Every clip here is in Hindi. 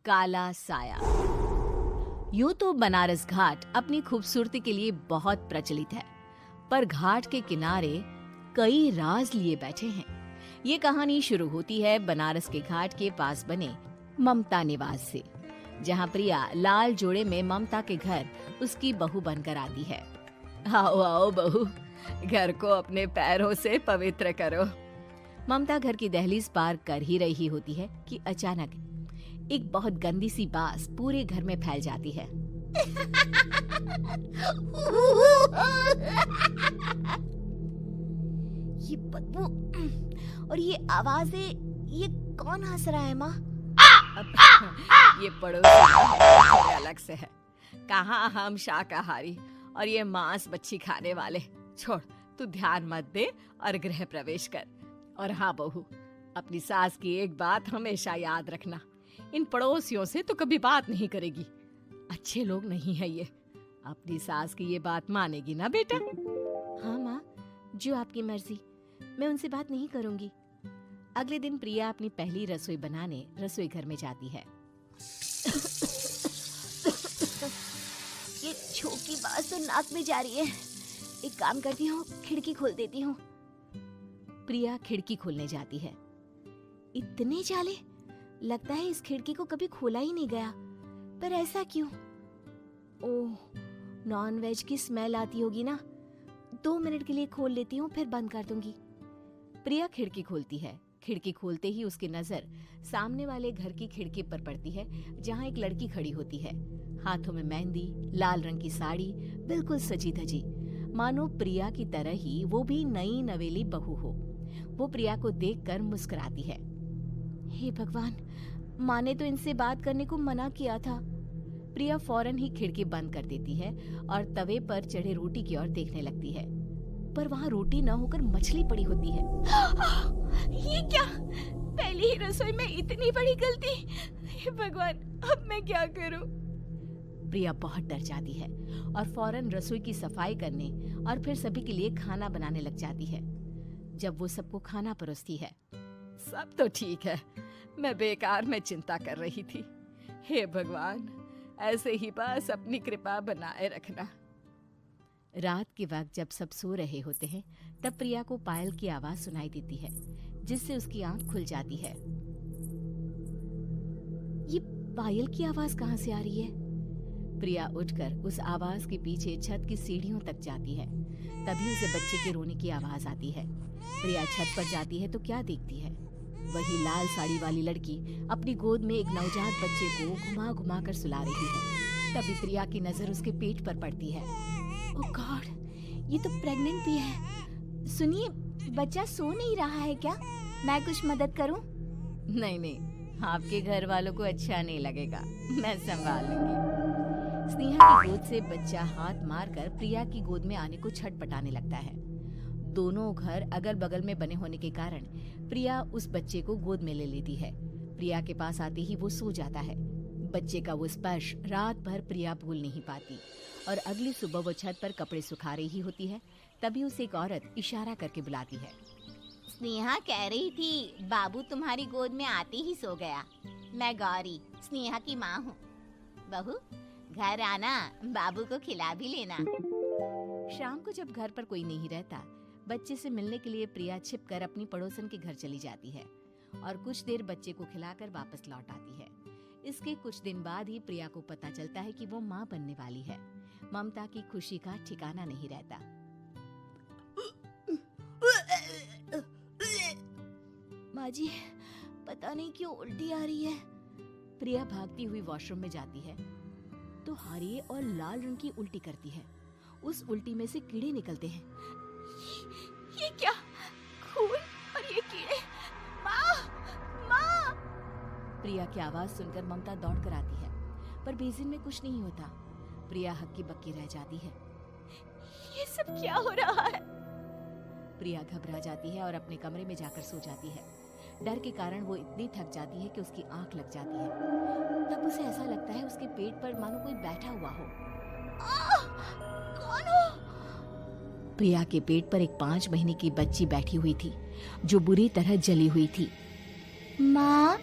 काला साया। यूं तो बनारस घाट अपनी खूबसूरती के लिए बहुत प्रचलित है, पर घाट के किनारे कई राज लिए बैठे हैं। ये कहानी शुरू होती है बनारस के घाट के पास बने ममता निवास से, जहां प्रिया लाल जोड़े में ममता के घर उसकी बहू बनकर आती है। आओ आओ बहू, घर को अपने पैरों से पवित्र करो। ममता घर की दहलीज पार कर ही रही होती है कि अचानक एक बहुत गंदी सी बास पूरे घर में फैल जाती है। ये बदबू और ये आवाजें, ये कौन हंस रहा है माँ? ये पड़ोसी अलग से है। कहाँ हम शाकाहारी और ये मांस मच्छी खाने वाले। छोड़, तू ध्यान मत दे और गृह प्रवेश कर। और हाँ बहू, अपनी सास की एक बात हमेशा याद रखना, इन पड़ोसियों से तो कभी बात नहीं करेगी। अच्छे लोग नहीं है ये। अपनी सास की ये बात मानेगी ना बेटा? हाँ माँ, जो आपकी मर्जी, मैं उनसे बात नहीं करूंगी। अगले दिन प्रिया अपनी पहली रसोई बनाने रसोई घर में जाती है। ये छोटी बात तो नाक में जा रही है। एक काम करती हूँ, खिड़की खोल देती हूँ। प्रिया खिड़की खोलने जाती है। इतने जाले, लगता है इस खिड़की को कभी खोला ही नहीं गया। पर ऐसा क्यों? ओह, नॉन वेज की स्मेल आती होगी ना। 2 मिनट के लिए खोल लेती हूँ, फिर बंद कर दूंगी। प्रिया खिड़की खोलती है। खिड़की खोलते ही उसकी नजर सामने वाले घर की खिड़की पर पड़ती है, जहाँ एक लड़की खड़ी होती है। हाथों में मेहंदी, लाल रंग की साड़ी, बिल्कुल सजी धजी, मानो प्रिया की तरह ही वो भी नई नवेली बहू हो। वो प्रिया को देखकर मुस्कुराती है। हे भगवान, माँ ने तो इनसे बात करने को मना किया था। प्रिया फौरन ही खिड़की बंद कर देती है और तवे पर चढ़े रोटी की ओर देखने लगती है, पर वहाँ रोटी न होकर मछली पड़ी होती है। ये क्या? पहली ही रसोई में इतनी बड़ी गलती! हे भगवान, अब मैं क्या करूं? प्रिया बहुत डर जाती है और फौरन रसोई की सफाई करने और फिर सभी के लिए खाना बनाने लग जाती है। जब वो सबको खाना परोसती है, सब तो ठीक है, मैं बेकार में चिंता कर रही थी। हे भगवान, ऐसे ही बस अपनी कृपा बनाए रखना। रात के वक्त जब सब सो रहे होते हैं, तब प्रिया को पायल की आवाज सुनाई देती है, जिससे उसकी आंख खुल जाती है। ये पायल की आवाज कहाँ से आ रही है? प्रिया उठकर उस आवाज के पीछे छत की सीढ़ियों तक जाती है। तभी उसे बच्चे के रोने की आवाज आती है। प्रिया छत पर जाती है तो क्या देखती है? वही लाल साड़ी वाली लड़की अपनी गोद में एक नवजात बच्चे को घुमा घुमा कर सुला रही है। तभी प्रिया की नजर उसके पेट पर पड़ती है। ओह गॉड, ये तो प्रेग्नेंट भी है। सुनिए, बच्चा सो नहीं रहा है क्या? मैं कुछ मदद करूं? नहीं नहीं, आपके घर वालों को अच्छा नहीं लगेगा, मैं संभाल लूंगी। स्नेहा की गोद से बच्चा हाथ मारकर प्रिया की गोद में आने को छटपटाने लगता है। दोनों घर अगल बगल में बने होने के कारण प्रिया उस बच्चे को गोद में ले लेती है। प्रिया के पास आते ही वो सो जाता है। बच्चे का वो स्पर्श रात भर प्रिया भूल नहीं पाती और अगली सुबह वो छत पर कपड़े सुखा रही होती है। तभी उसे एक औरत इशारा करके बुलाती है। स्नेहा कह रही थी बाबू तुम्हारी गोद में आते ही सो गया। मैं गौरी, स्नेहा की माँ हूँ। बहू, घर आना, बाबू को खिला भी लेना। शाम को जब घर पर कोई नहीं रहता, बच्चे से मिलने के लिए प्रिया छिपकर अपनी पड़ोसन के घर चली जाती है और कुछ देर बच्चे को खिलाकर वापस लौट आती है। इसके कुछ दिन बाद ही प्रिया को पता चलता है कि वो माँ बनने वाली है। ममता की खुशी का ठिकाना नहीं रहता। माँ जी, पता नहीं क्यों उल्टी आ रही है। प्रिया भागती हुई वॉशरूम में जाती है तो हरे और लाल रंग की उल्टी करती है। उस उल्टी में से कीड़े निकलते हैं। ये क्या? खून और ये कीड़े! माँ! माँ! प्रिया की आवाज सुनकर ममता दौड़ कर आती है, पर बेसिन में कुछ नहीं होता। प्रिया हक्की बक्की रह जाती है। ये सब क्या हो रहा है? प्रिया घबरा जाती है और अपने कमरे में जाकर सो जाती है। डर के कारण वो इतनी थक जाती है कि उसकी आंख लग जाती है। तब उसे ऐसा लगता है उसके पेट पर मानो कोई बैठा हुआ हो। कौन हो? प्रिया के पेट पर एक 5 महीने की बच्ची बैठी हुई थी, जो बुरी तरह जली हुई थी। माँ,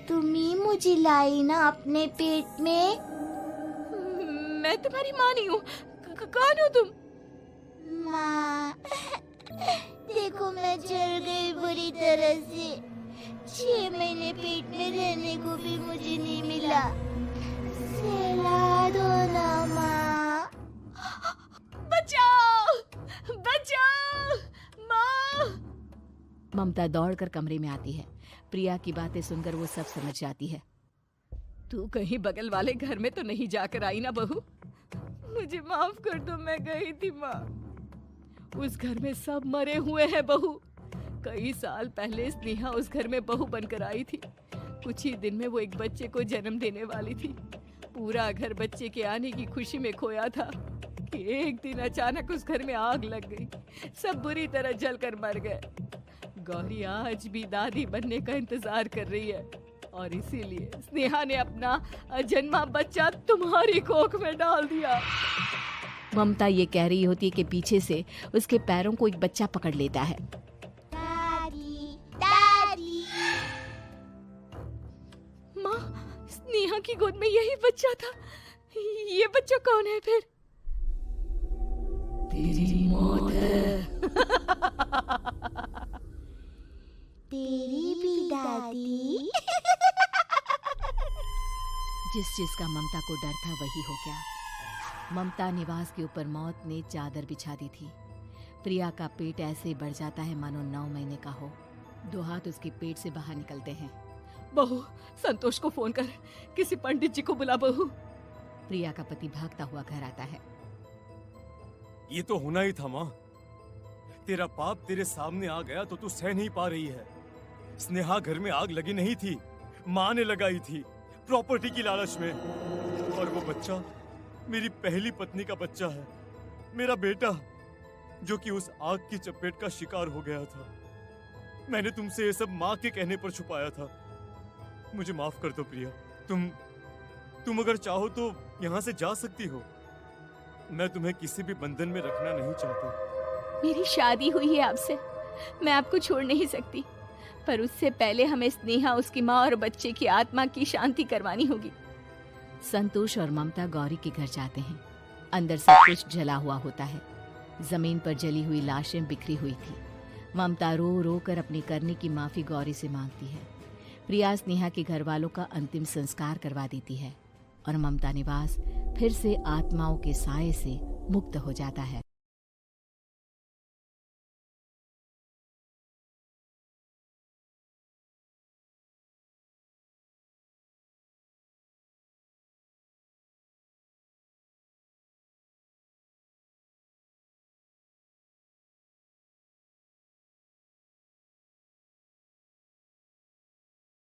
तुम ही मुझे लाई ना अपने पेट में। मैं तुम्हारी माँ नहीं हूँ। कौन हो तुम? माँ, देखो मैं जल गई बुरी तरह से। 6 महीने पेट में रहने को भी मुझे नहीं मिला। सहला दो ना माँ। बचाओ, बचाओ, माँ। ममता दौड़कर कमरे में आती है। प्रिया की बातें सुनकर वो सब समझ जाती है। तू कहीं बगल वाले घर में तो नहीं जाकर आई ना बहू? मुझे माफ कर दो, मैं गई थी माँ। उस घर में सब मरे हुए हैं बहू। कई साल पहले स्नेहा उस घर में बहू बनकर आई थी। कुछ ही दिन में वो एक बच्चे को जन्म देने वाली थी। पूरा घर बच्चे के आने की खुशी में खोया था कि एक दिन अचानक उस घर में आग लग गई। सब बुरी तरह जलकर मर गए। गौरी आज भी दादी बनने का इंतजार कर रही है और इसीलिए स्नेहा ने अपना अजन्मा बच्चा तुम्हारी कोख में डाल दिया। ममता ये कह रही होती है कि पीछे से उसके पैरों को एक बच्चा पकड़ लेता है। दादी, दादी। माँ, स्नेहा की गोद में यही बच्चा था। ये बच्चा कौन है फिर? तेरी मौत है। तेरी भी दादी। जिस चीज का ममता को डर था वही हो गया। ममता निवास के ऊपर मौत ने चादर बिछा दी थी। प्रिया का पेट ऐसे बढ़ जाता है मानो 9 महीने का हो। 2 हाथ उसके पेट से बाहर निकलते हैं। बहू, संतोष को फोन कर, किसी पंडित जी को बुला बहू। प्रिया का पति भागता हुआ घर आता है। ये तो होना ही था माँ। तेरा पाप तेरे सामने आ गया तो तू सह नहीं पा रही है। स्नेहा घर में आग लगी नहीं थी, माँ ने लगाई थी, प्रॉपर्टी की लालच में। और वो बच्चा मेरी पहली पत्नी का बच्चा है, मेरा बेटा, जो कि उस आग की चपेट का शिकार हो गया था। मैंने तुमसे ये सब माँ के कहने पर छुपाया था। मुझे माफ कर दो प्रिया। तुम अगर चाहो तो यहाँ से जा सकती हो। मैं तुम्हें किसी भी बंधन में रखना नहीं चाहता। मेरी शादी हुई है आपसे, मैं आपको छोड़ नहीं सकती, पर उससे पहले हमें स्नेहा, उसकी माँ और बच्चे की आत्मा की शांति करवानी होगी। संतोष और ममता गौरी के घर जाते हैं। अंदर सब कुछ जला हुआ होता है। जमीन पर जली हुई लाशें बिखरी हुई थी। ममता रो रो कर अपने करने की माफी गौरी से मांगती है। प्रिया स्नेहा के घर वालों का अंतिम संस्कार करवा देती है और ममता निवास फिर से आत्माओं के साए से मुक्त हो जाता है।